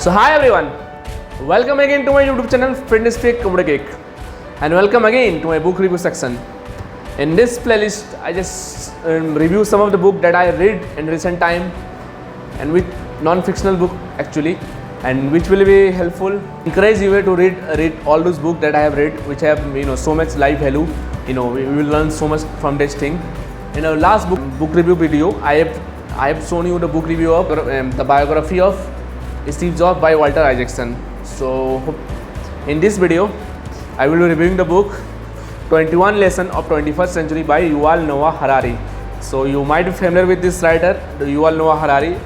So hi everyone, welcome again to my YouTube channel Fitness Freak Comedy Cake, and welcome again to my book review section. In this playlist, I just review some of the book that I read in recent time, and with non-fictional book actually, and which will be helpful. Encourage you to read all those books that I have read, which have so much life value. We will learn so much from this thing. In our last book review video, I have shown you the book review of the biography of Steve Jobs by Walter Isaacson. So in this video, I will be reviewing the book 21 Lessons of 21st Century by Yuval Noah Harari. So you might be familiar with this writer, the Yuval Noah Harari,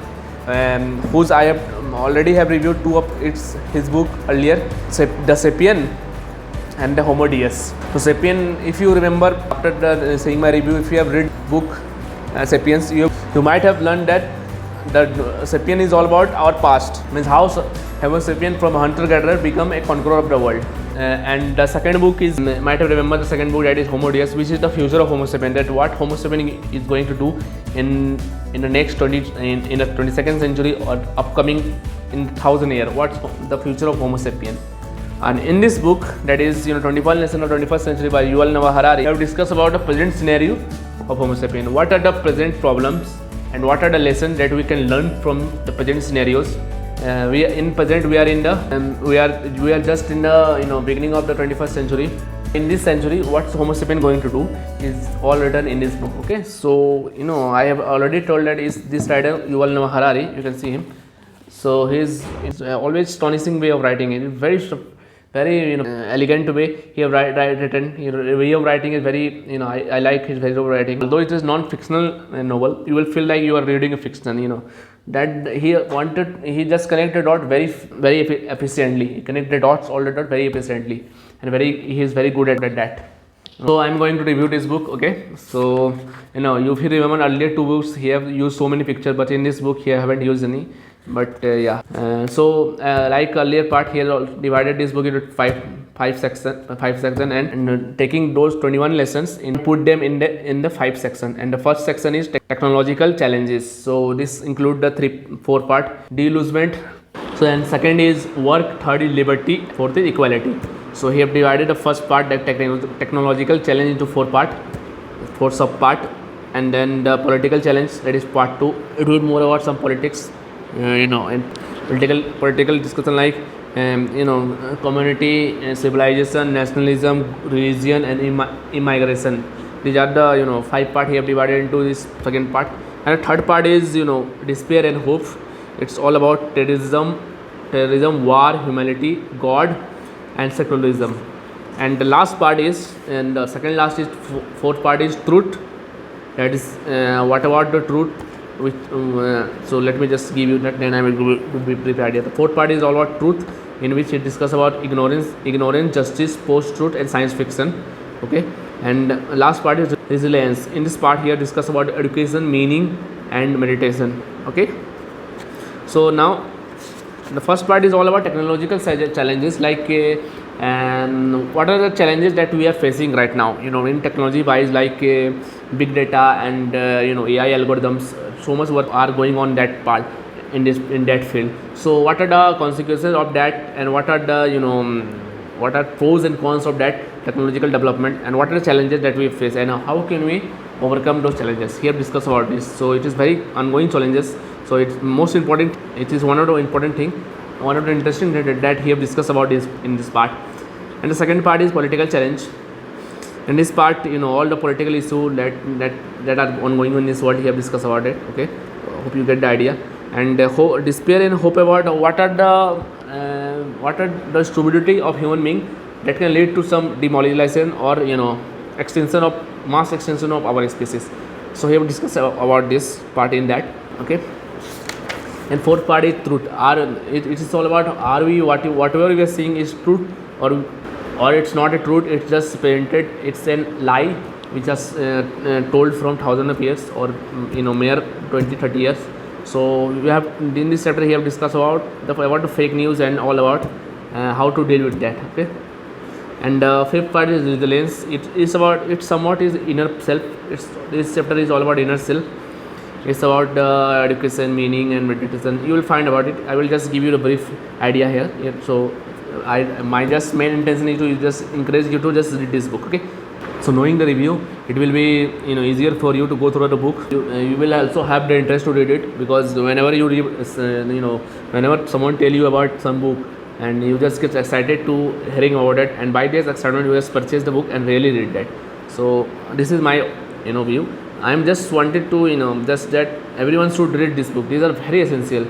whose I have already reviewed two of his book earlier, the Sapiens and the Homodeous. So Sapiens, if you remember, after seeing my review, if you have read book Sapiens, you might have learned that the Sapiens is all about our past, means how Homo sapien from hunter-gatherer become a conqueror of the world. And the second book is, might have remembered the second book, that is Homodeous, which is the future of Homo sapien, that what Homo sapien is going to do in the next in the 22nd century or upcoming in 1000 years, what's the future of Homo sapien. And in this book, that is 21 Lessons of 21st Century by Yuval Noah Harari, I have discussed about the present scenario of Homo sapien. What are the present problems and what are the lessons that we can learn from the present scenarios. We are just in the beginning of the 21st century. In this century, what's Homo sapien going to do is all written in this book. Okay, so I have already told that is this writer Yuval Noah Harari. You can see him. So it's always astonishing way of writing. It is very elegant way he have written. His way of writing is very I like his way of writing. Although it is non-fictional novel, you will feel like you are reading a fiction. That he just connected dots very efficiently. He connected dots all the dots very efficiently, and he is very good at that. So I am going to review this book. Okay, so if you remember earlier two books, he have used so many pictures, but in this book he haven't used any. But like earlier part, he has divided this book into five sections, and taking those 21 lessons and put them in the 5 sections. And the first section is technological challenges. So this include the 4 part: deillusionment. So and second is work, third is liberty, fourth is equality. So he have divided the first part, that technological challenge, into 4 sub part, and then the political challenge, that is part 2. It will more about some politics. And political discussion like community, civilization, nationalism, religion, and immigration. These are the 5 part he have divided into this second part. And the third part is despair and hope. It's all about terrorism, war, humanity, God, and secularism. And the last part is, and the second last is, fourth part is truth. That is what about the truth? So let me just give you that, then I will be brief idea. The fourth part is all about truth, in which it discuss about ignorance, justice, post-truth, and science fiction. Okay, and last part is resilience. In this part here discuss about education, meaning, and meditation. Okay, so now the first part is all about technological challenges, like and what are the challenges that we are facing right now in technology wise, like big data and AI algorithms. So much work are going on that part in that field. So what are the consequences of that, and what are the what are pros and cons of that technological development, and what are the challenges that we face, and how can we overcome those challenges. Here discuss about this. So it is very ongoing challenges. So it's most important. It is one of the important thing, one of the interesting that he have discussed about this in this part. And the second part is political challenge. In this part, all the political issues that are ongoing in this world, he have discussed about it. Okay, hope you get the idea. And despair and hope about what are the stupidity of human being that can lead to some demoralization or mass extinction of our species. So he have discussed about this part in that. Okay. And fourth part is truth. It is all about, are we whatever we are seeing is truth, or it's not a truth, it's just painted, it's a lie which is told from thousands of years, or mere 20-30 years. So we have in this chapter he have discussed about the fake news and all about how to deal with that. Okay. And fifth part is resilience. It is about, it somewhat is inner self. This chapter is all about inner self. It's about education, meaning, and meditation. You will find about it. I will just give you a brief idea here. Yeah, so, my just main intention is to just encourage you to just read this book. Okay. So knowing the review, it will be easier for you to go through the book. You will also have the interest to read it, because whenever you read, whenever someone tell you about some book, and you just get excited to hearing about it, and by this excitement you just purchase the book and really read that. So this is my view. I am just wanted to just that everyone should read this book. These are very essential.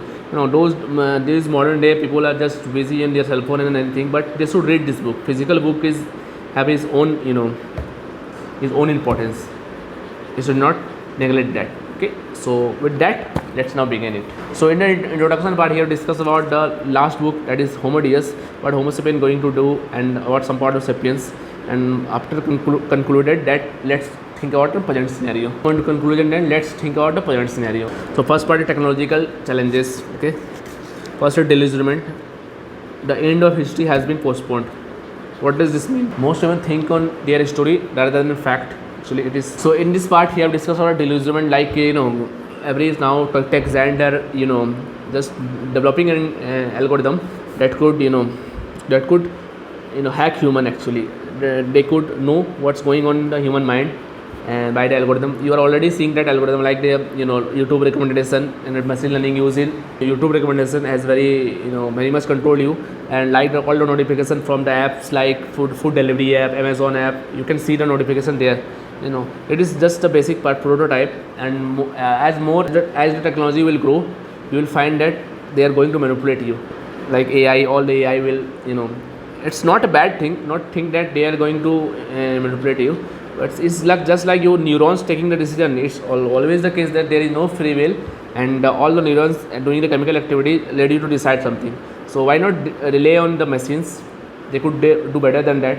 These modern day people are just busy in their cell phone and anything, but they should read this book. Physical book is have its own his own importance. You should not neglect that. Okay, so with that, let's now begin it. So in the introduction part here, discuss about the last book, that is Homodeous, what Homo sapien going to do, and about some part of Sapiens. And after concluded that, let's think about the present scenario. Going to conclusion, then let's think about the present scenario. So first part is technological challenges. Okay, first is delusionment. The end of history has been postponed. What does this mean? Most women think on their story rather than fact. Actually, it is. So in this part, here discuss about delusionment, like every is now tech giant are just developing an algorithm that could hack human. Actually, they could know what's going on in the human mind, and by the algorithm, you are already seeing that algorithm, like the YouTube recommendation and machine learning used in YouTube recommendation has very much control you, and like all the notification from the apps like food delivery app, Amazon app, you can see the notification there. It is just a basic part prototype, and as the technology will grow, you will find that they are going to manipulate you, like AI. All the AI will it's not a bad thing, not think that they are going to manipulate you, but it's like just like your neurons taking the decision. It's always the case that there is no free will, and all the neurons doing the chemical activity led you to decide something. So why not rely on the machines? They could do better than that.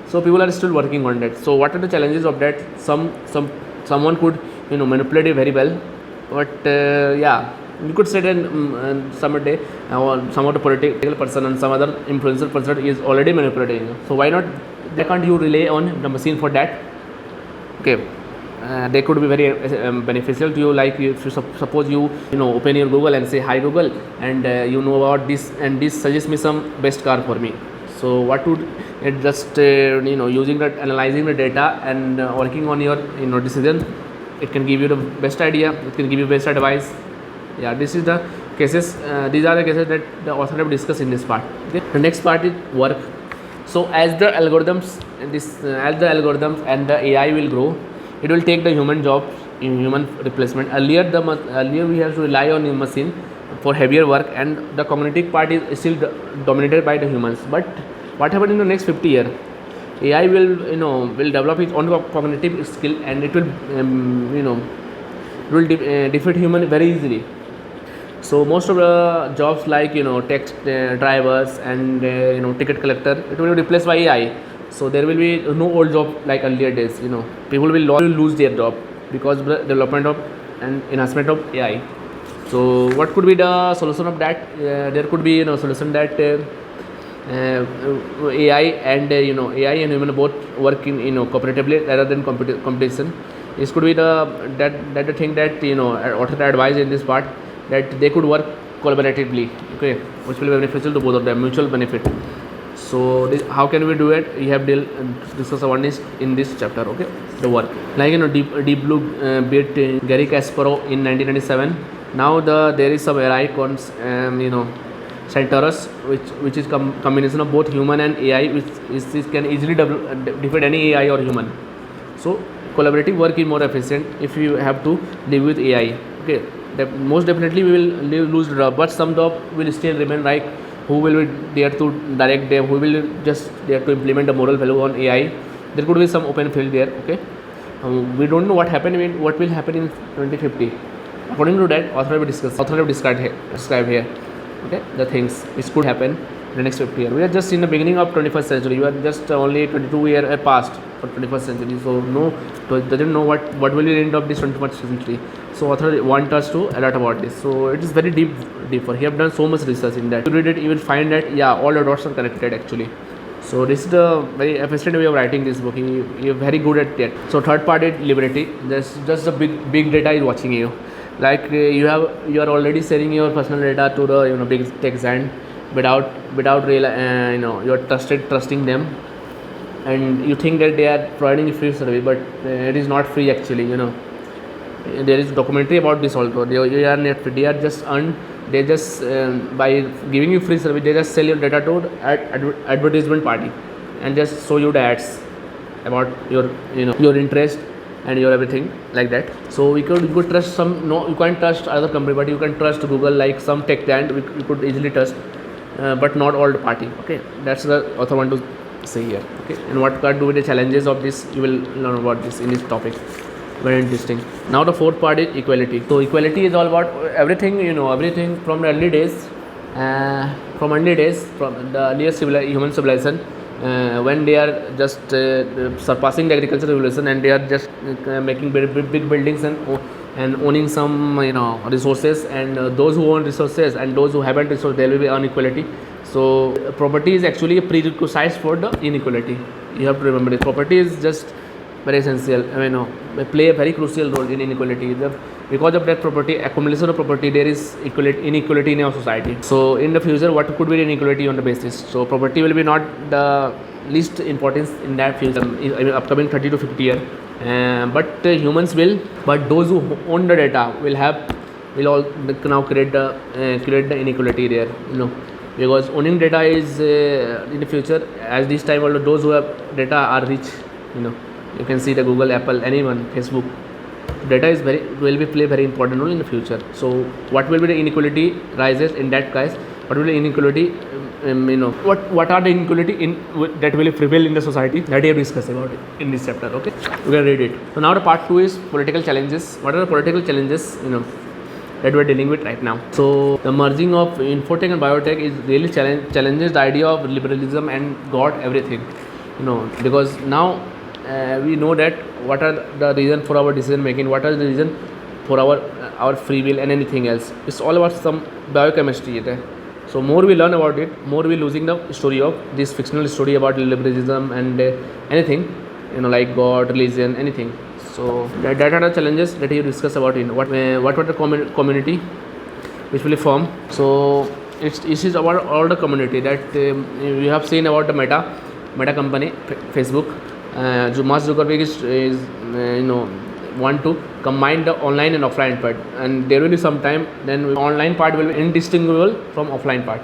So people are still working on that. So what are the challenges of that? Someone could manipulate it very well, but you could say that some day some of the political person and some other influential person is already manipulating you. So why not? Why can't you rely on the machine for that? Okay, they could be very beneficial to you. Like if you suppose you open your Google and say, "Hi Google," and you know about this, and this suggests me some best car for me. So what would it just using that, analyzing the data and working on your decision, it can give you the best idea. It can give you best advice. Yeah, this is the cases. These are the cases that the author have discussed in this part. Okay. The next part is work. So as the algorithms and the AI will grow, it will take the human jobs in human replacement. Earlier we have to rely on the machine for heavier work, and the cognitive part is still dominated by the humans. But what happened in the next 50 years? AI will develop its own cognitive skill, and it will defeat human very easily. So most of the jobs like taxi drivers and ticket collector, it will be replaced by AI. So there will be no old job like earlier days. People will lose their job because of the development of and enhancement of AI. So what could be the solution of that? There could be solution that AI and AI and human both work in cooperatively rather than competition. This could be the thing that author advised in this part, that they could work collaboratively, okay, which will be beneficial to both of them, mutual benefit. So how can we do it? We have discussed one is in this chapter, okay, the work. Like Deep Blue beat Gary Kasparov in 1997. Now there is some AI cons, Centaurus, which is combination of both human and AI, which can easily defeat any AI or human. So collaborative work is more efficient if you have to live with AI. Okay, most definitely we will lose the job, but some job will still remain. Like who will be there to direct them? Who will just there to implement the moral value on AI? There could be some open field there. Okay, we don't know what will happen in 2050. According to that, author have described here. Okay, the things which could happen in the next 50 years. We are just in the beginning of 21st century. You are just only 22 years past for 21st century. So doesn't know what will be the end of this 21st century. So author want us to alert about this. So it is very deeper. He have done so much research in that. If you read it, you will find that all the dots are connected actually. So this is the very efficient way of writing this book. He is very good at that. So third part is liberty. There's just the big data is watching you. Like you are already sharing your personal data to the big tech giant without real you're trusting them, and you think that they are providing a free service, but it is not free actually. There is documentary about this also. They are not free. They are just earned. They just by giving you free service, they just sell your data to advertisement party, and just show you the ads about your interest and your everything like that. So you could trust some. No, you can't trust other company, but you can trust Google, like some tech giant. You could easily trust, but not all the party. Okay, that's the author want to say here. Okay, and what could be the challenges of this? You will learn about this in this topic. Very interesting. Now the fourth part is equality. So equality is all about everything. Everything from the early days, from the earliest human civilization, when they are just surpassing the agricultural revolution, and they are just making big buildings and owning some resources, and those who own resources and those who haven't resources, there will be inequality. So property is actually a prerequisite for the inequality. You have to remember it. Property is just very essential. They play a very crucial role in inequality. Because of that property, accumulation of property, there is inequality in our society. So in the future, what could be the inequality on the basis? So property will be not the least importance in that future, upcoming 30 to 50 years. But humans will. But those who own the data will all now create the inequality there. Because owning data is in the future, as this time, although those who have data are rich. You can see the Google, Apple, anyone, Facebook. Data is play very important role in the future. So what will be the inequality rises in that case? What will be the inequality? What are the inequality that will prevail in the society? That we have discussed about it in this chapter. Okay, we can read it. So now the part 2 is political challenges. What are the political challenges? That we're dealing with right now. So the merging of infotech and biotech is really challenges the idea of liberalism and God everything. Because now we know that what are the reason for our decision making, what are the reason for our free will and anything else. It's all about some biochemistry. So more we learn about it, more we losing the story of this fictional story about liberalism and anything, like God, religion, anything. So that are the challenges that you discuss about in what were the community which will form. So it is about all the community that we have seen about the Meta company, Facebook. Mark Zuckerberg is want to combine the online and offline part, and there will be some time then online part will be indistinguishable from offline part.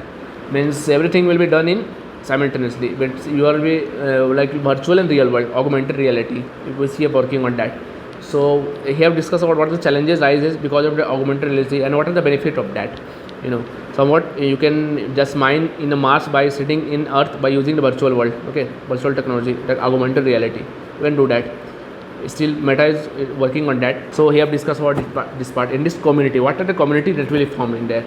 Means everything will be done in simultaneously, but you will be like virtual and real world, augmented reality. We see working on that. So we have discussed about what the challenges rises because of the augmented reality and what are the benefit of that. Somewhat you can just mine in the Mars by sitting in Earth by using the virtual world. Okay, virtual technology, like augmented reality. You can do that. Still, Meta is working on that. So we have discussed about this part in this community. What are the community that will form in there?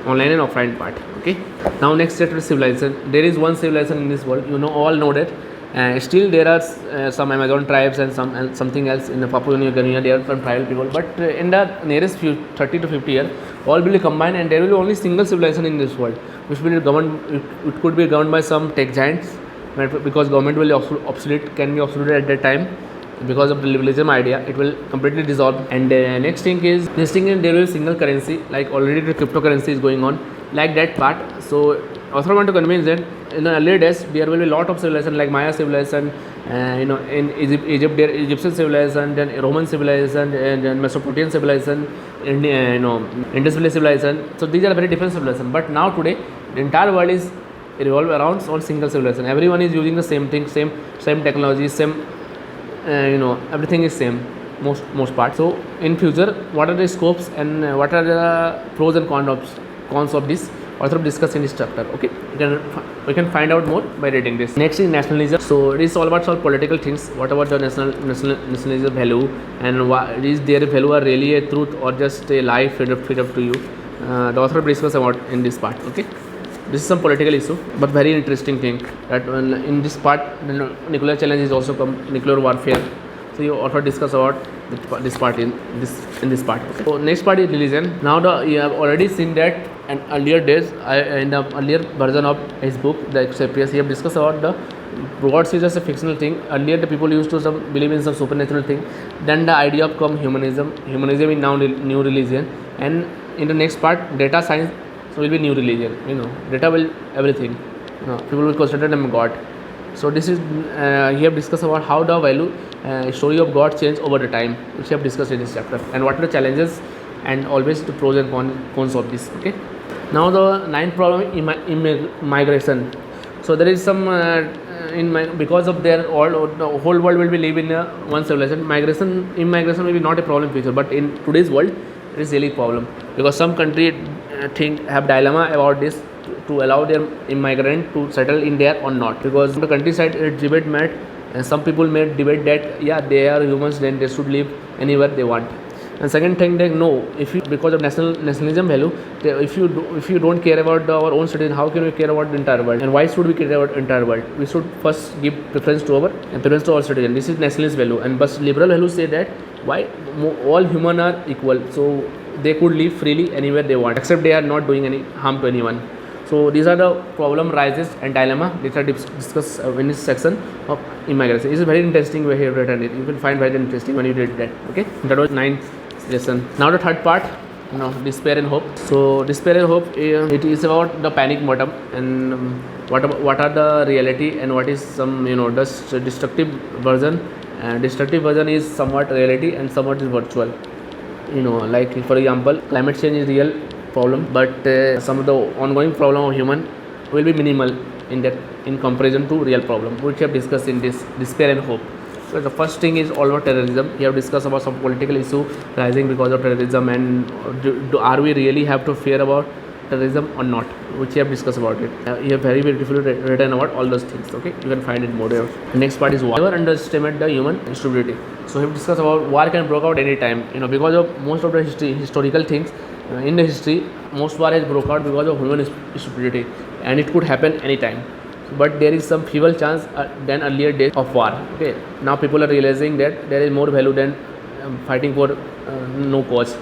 Online and offline part. Okay. Now next chapter is civilization. There is one civilization in this world. All know that. Still there are some Amazon tribes and something else in the Papua New Guinea. There are some tribal people, but in the nearest 30 to 50 years, all will be combined, and there will be only single civilization in this world, which will be governed. It could be governed by some tech giants, because government will can be obsolete at that time. Because of the liberalism idea, it will completely dissolve. And next thing is there will be single currency, like already the cryptocurrency is going on, like that part. So author want to convince that in the earlier days there will be a lot of civilization like Maya civilization, in Egypt there Egyptian civilization, then Roman civilization, and then Mesopotamian civilization, and Indus Valley civilization. So these are very different civilizations. But now today the entire world is revolved around all single civilization. Everyone is using the same thing, same technology, same. Everything is same most part. So in future, what are the scopes and what are the pros and cons of this? Author discuss in this chapter. Okay, we can find out more by reading this. Next is nationalism. So it is all about some political things. What about the nationalism value, and is their value are really a truth or just a lie fed up to you? The author discuss about in this part. Okay. This is some political issue, but very interesting thing that in this part, the nuclear challenge is also nuclear warfare. So you also discuss about this part in this part. Okay. So next part is religion. Now you have already seen that and earlier days, in the earlier version of his book, the Sapiens, he have discussed about the God is just a fictional thing. Earlier, the people used to believe in some supernatural thing. Then the idea of come humanism. Humanism is now new religion, and in the next part, data science will be new religion. Data will everything. People will consider them God. So this is he have discussed about how the value story of God change over the time, which we have discussed in this chapter, and what are the challenges and always the pros and cons of this. Okay. Now the ninth problem is migration. So there is some because of their all the whole world will be live in one civilization. Immigration will be not a problem future, but in today's world it is really a problem because some country have dilemma about this to allow their immigrant to settle in there or not, because the countryside debate made and some people may debate that yeah, they are humans, then they should live anywhere they want. And second thing, they know if you, because of nationalism value, if you don't care about our own citizen, how can we care about the entire world? And why should we care about the entire world? We should first give preference to our citizen. This is nationalist value, and but liberal value say that why all human are equal, so they could live freely anywhere they want, except they are not doing any harm to anyone. So these are the problem rises and dilemma which are discussed in this section of immigration. It's a very interesting way here written it. You will find very interesting when you read that. Okay, that was 9th lesson. Now the third part, despair and hope. So despair and hope, it is about the panic bottom and what are the reality and what is some the destructive version. Destructive version is somewhat reality and somewhat is virtual. Like for example, climate change is real problem, but some of the ongoing problem of human will be minimal in comparison to real problem, which we have discussed in this despair and hope. So the first thing is all about terrorism. We have discussed about some political issue rising because of terrorism, and are we really have to fear about terrorism or not, which we have discussed about it. You have very beautifully written about all those things. Okay, you can find it more there. The next part is war. Never underestimate the human stupidity. So we have discussed about war can break out any time, because of most of the historical things. In the history, most war has broke out because of human stupidity, and it could happen anytime. But there is some feeble chance than earlier days of war. Okay, now people are realizing that there is more value than fighting for no cause.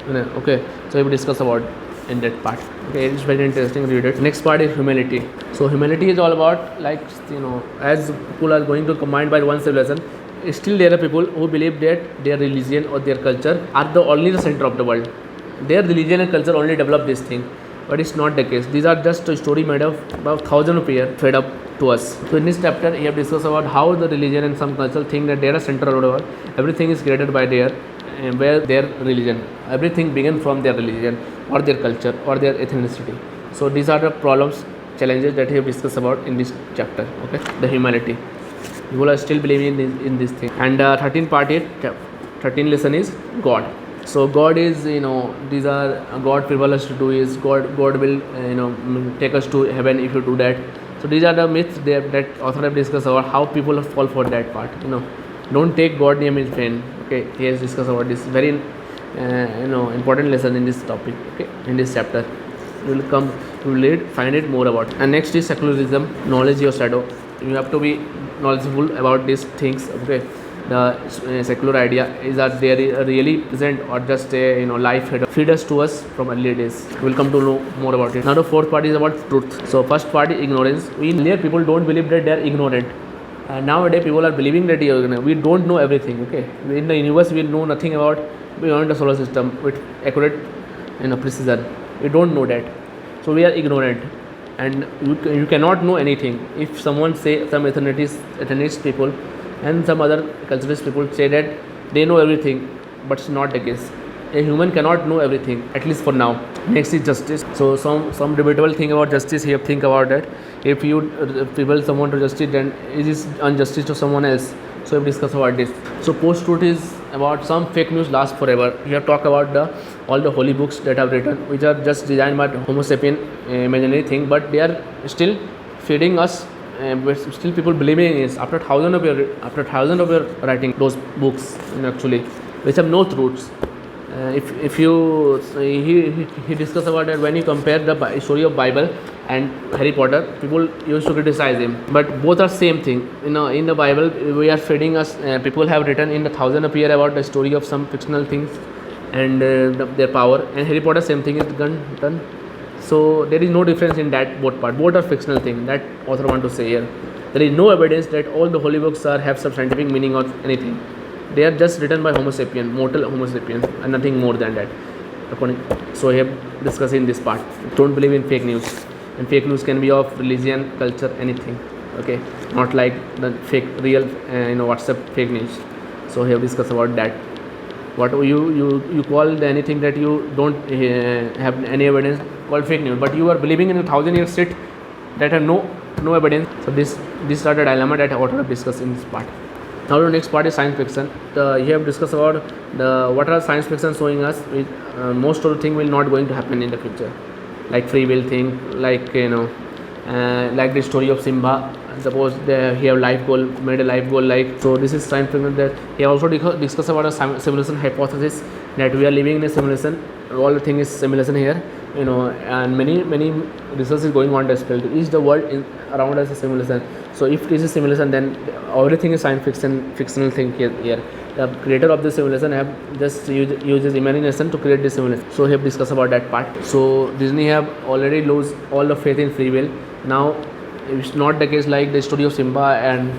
Okay, so we will discuss about in that part. Okay, it's very interesting. Read it. Next part is humility. So humility is all about as people are going to combined by one civilization, still there are people who believe that their religion or their culture are only the center of the world. Their religion and culture only develop this thing, but it's not the case. These are just a story made of about thousands of years fed up to us. So in this chapter, we have discussed about how the religion and some culture think that they are center of the world. Everything is created by their religion. Everything began from their religion or their culture or their ethnicity. So these are the problems, challenges that we have discussed about in this chapter. Okay, the humanity. People are still believing in this thing. And 13th part is 13th lesson is God. So God is, these are God prepare us to do is God will take us to heaven if you do that. So these are the myths that author have discussed about how people fall for that part. Don't take God name in vain. Okay, he has discussed about this very important lesson in this topic. Okay, in this chapter you will find it more about. And next is secularism, knowledge your shadow. You have to be knowledgeable about these things. Okay, the secular idea is that they are really present or just a life feed us to us from earlier days. We'll come to know more about it. Now the fourth part is about truth. So first part is ignorance. Earlier people don't believe that they are ignorant. Nowadays people are believing that we don't know everything. Okay, in the universe we know nothing about beyond the solar system with accurate precision. We don't know that, so we are ignorant, and you cannot know anything. If someone say some ethnicist people and some other culturalist people say that they know everything, but it's not the case. A human cannot know everything, at least for now. Next is justice. So some debatable thing about justice here. Think about that. If you people someone to justice, then it is injustice to someone else. So we discuss about this. So post-truth is about some fake news last forever. We have talked about all the holy books that have written, which are just designed by Homo sapien imaginary thing, but they are still feeding us. Still people believing in it after thousands of year writing those books actually, which have no truths. If you he discussed about that when you compare the story of Bible and Harry Potter, people used to criticize him, but both are same thing. In the Bible we are feeding us. People have written in the thousands of years about the story of some fictional things and their power. And Harry Potter same thing is done So there is no difference in that both part. Both are fictional thing. That author want to say here. There is no evidence that all the holy books are have some scientific meaning or anything. They are just written by Homo sapien, mortal Homo sapien, and nothing more than that. So I have discussed in this part. Don't believe in fake news. And fake news can be of religion, culture, anything. Okay, not like the fake, real, WhatsApp fake news. So I have discussed about that. What you call anything that you don't have any evidence called fake news, but you are believing in a 1,000-year shit that have no evidence. So this are the dilemma that I want to discuss in this part. Now the next part is science fiction. You have discussed about what are science fiction showing us. Most of the thing will not going to happen in the future, like free will thing, like like the story of Simba. Suppose he have life goal, made a life goal, like, so this is science fiction. That he also discussed about a simulation hypothesis, that we are living in a simulation. All the thing is simulation here, and many research is going on to explain is the world around us a simulation. So if this is simulation, then everything is science fiction, fictional thing here. The creator of the simulation have just uses imagination to create this simulation. So we have discussed about that part. So Disney have already lost all the faith in free will. Now it's not the case like the story of Simba, and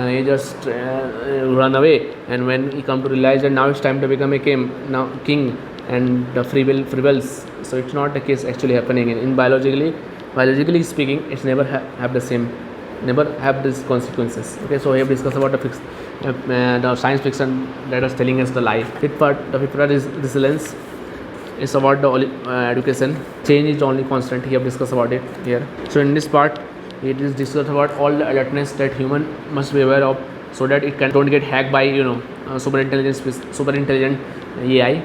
he just run away, and when he come to realize that now it's time to become a king, and the free wills. So it's not the case actually happening in biologically speaking. It's never have the same, never have these consequences. Okay, so we have discussed about the science fiction that is telling us the lie. The fifth part is resilience. It's about the education. Change is the only constant. We have discussed about it here. So in this part, it is discussed about all the alertness that human must be aware of, so that it don't get hacked by super intelligent AI.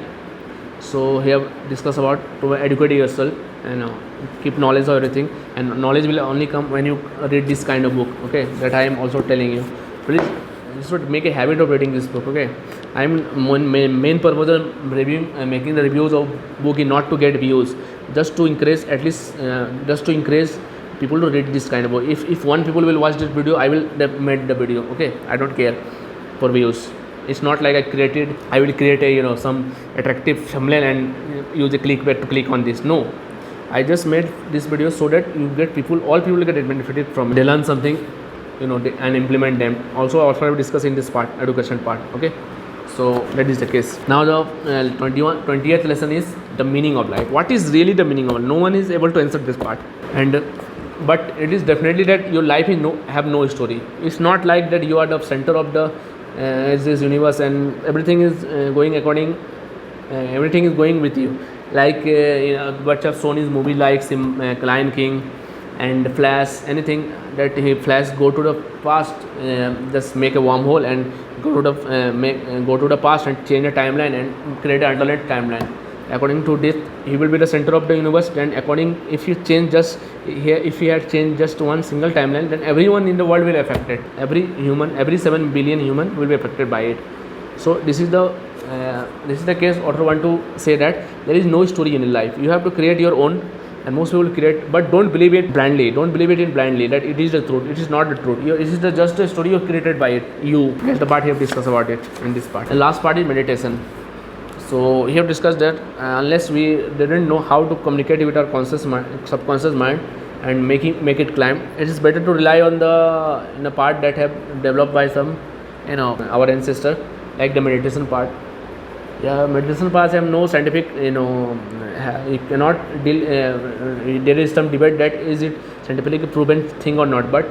So we have discussed about to educate yourself and keep knowledge of everything, and knowledge will only come when you read this kind of book. Okay, that I am also telling you. Please, you should make a habit of reading this book. Okay, I am main purpose of making the reviews of book is not to get views, just to encourage, at least just to encourage people to read this kind of book. If one people will watch this video, I will make the video. Okay, I don't care for views. It's not like I will create a some attractive thumbnail and use a clickbait to click on this. No, I just made this video so that all people get benefited from it. They learn something, and implement them. Also I will discuss in this part, education part. Okay, so that is the case. Now the 20th lesson is the meaning of life. What is really the meaning of life? No one is able to answer this part, but it is definitely that your life have no story. It's not like that you are the center of the this universe and everything is going according. Everything is going with you. Like but have shown his movie like Lion King and Flash. Anything that Flash go to the past, just make a wormhole and go to the past and change a timeline and create an alternate timeline. According to this, he will be the center of the universe. Then if you change if he had changed just one single timeline, then everyone in the world will be affected. Every 7 billion human will be affected by it. So this is the case. Author want to say that there is no story in life. You have to create your own, and most people create, but don't believe it blindly. Don't believe it blindly that it is the truth. It is not the truth. It is just a story you created by it. That's the part you have discussed about it in this part. The last part is meditation. So we have discussed that unless we didn't know how to communicate with our subconscious mind and make it climb, it is better to rely on the part that have developed by some our ancestor, like the meditation part. Yeah, meditation parts have no scientific, you cannot deal. There is some debate that is it scientifically proven thing or not, but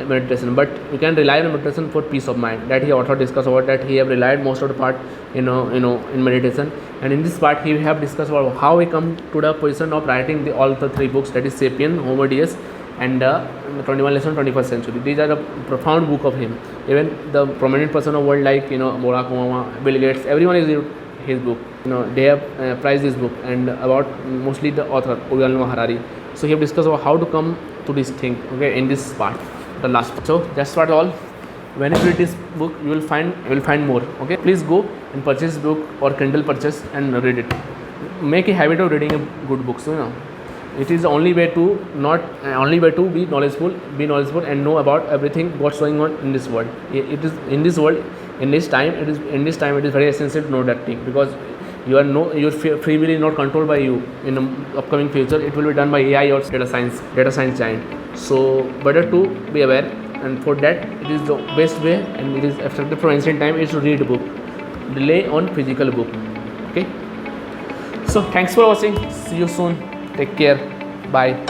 meditation. But you can rely on meditation for peace of mind. That he author discussed about that. He have relied most of the part, in meditation. And in this part, he have discussed about how he come to the position of writing all the 3 books. That is Sapiens, Homodeous, and 21 Lesson 21st Century. These are the profound book of him. Even the prominent person of world like Barack Obama, Bill Gates, everyone is his book. They have prized this book, and about mostly the author Yuval Harari. So he have discussed about how to come to this thing. Okay, in this part, the last part. So that's what all. When you read this book, you will find more. Okay, please go and purchase this book or Kindle purchase and read it. Make a habit of reading a good book. So it is the only way to be knowledgeable and know about everything what's going on in this world. It is in this world, in this time it is very essential to know that thing, because Your free will is not controlled by you in the upcoming future. It will be done by AI or data science giant. So better to be aware, and for that it is the best way, and it is abstracted from ancient time, is to read a book, rely on physical book. Okay, so thanks for watching. See you soon. Take care. Bye.